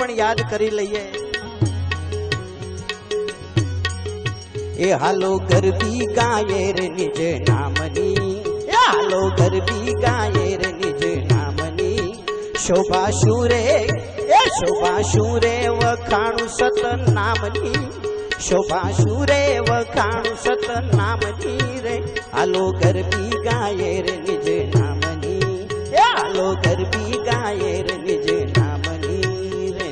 પણ યાદ કરી લઈએ। એ હાલો ગરબી ગાયે રે નિજ નામની, એ હાલો ગરબી ગાયે રે નિજ નામની। શોભા શુરે એ શોભા શુરે વખાણું સત નામની, શોભા શુરે વખાણું સત નામની રે। હાલો ગરબી ગાયે રે નિજ નામની, એ હાલો ગરબી ગાયે રે નિજ નામની રે।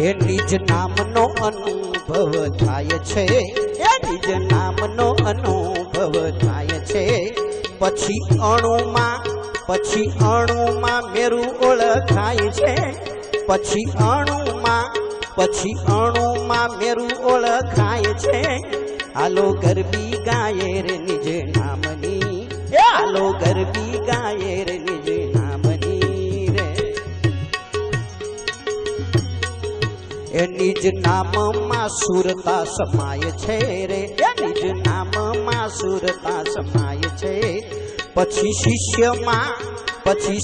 એ નિજ નામનો અનુભવ થાય છે, એ નિજ નામનો અનુભવ થાય છે। પછી અણુમાં મેરું ઓળખાય છે, પછી અણુમાં મેરું ઓળખાય છે। હાલો ગરબી ગાયે રે નિજ નામની, એ હાલો ગરબી ગાયે રે નિજ નામની રે। એ નિજ નામમાં સુરતા સમાય છે રે, એ નિજ નામમાં સુરતા સમાય છે। પછી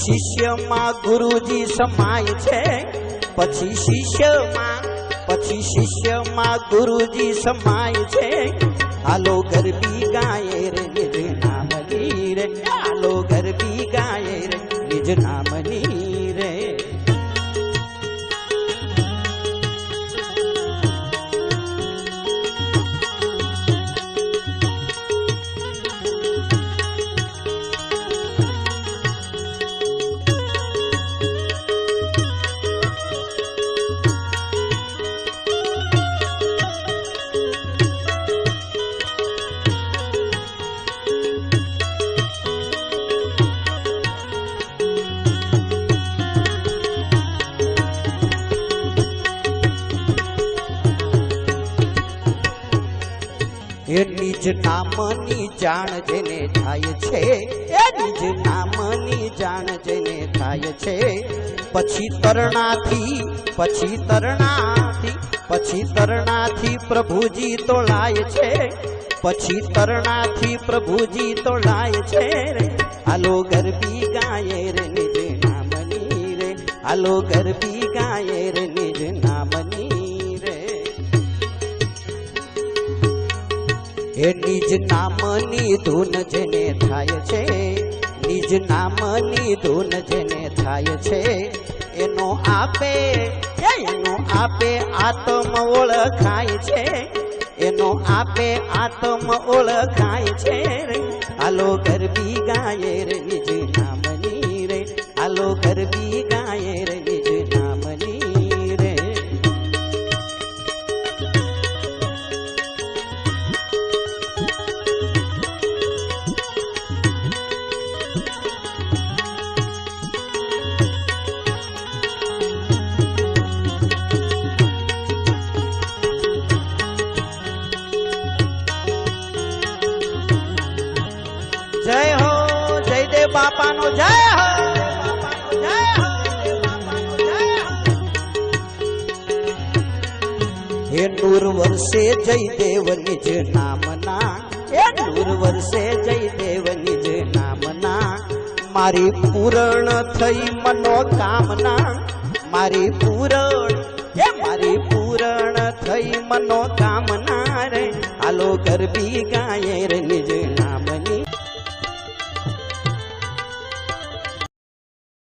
શિષ્યમાં ગુરુજી સમાય છે, પછી શિષ્યમાં ગુરુજી સમાય છે। હાલો ગરબી ગાયે રે નિજ નામની રે, હાલો ગરબી ગાયે રે નિજ નામની રે। એ નિજ નામની જાણ જેને થાય છે, એ નિજ નામની જાણ જેને થાય છે। પછી તરણાથી પ્રભુજી તોલાય છે, પછી તરણાથી પ્રભુજી તોલાય છે રે। હાલો ગરબી ગાયે રે નિજ નામની રે, હાલો ગરબી ગાયે રે નિજ નામની રે। એ નિજ નામની ધૂન જેને થાય છે, નિજ નામની ધૂન જેને થાય છે। એનો આપે આત્મ ઓળખાય છે, એનો આપે આત્મ ઓળખાય છે રે। હાલો ગરબી ગાયે રે નિજ નામની રે, હાલો ગરબી ગાયે રે નિજ નામની રે। जय हो जयदेव बापा नो जय हो, जय हो हे नूर वर्षे जयदेव निज नामना, हे नूर वर्षे जयदेव निज नामना। मारी पूर्ण थई मनोकामना, मारी पूर्ण थई मनोकामना रे। हालो गरबी गायે रे निज नामनी,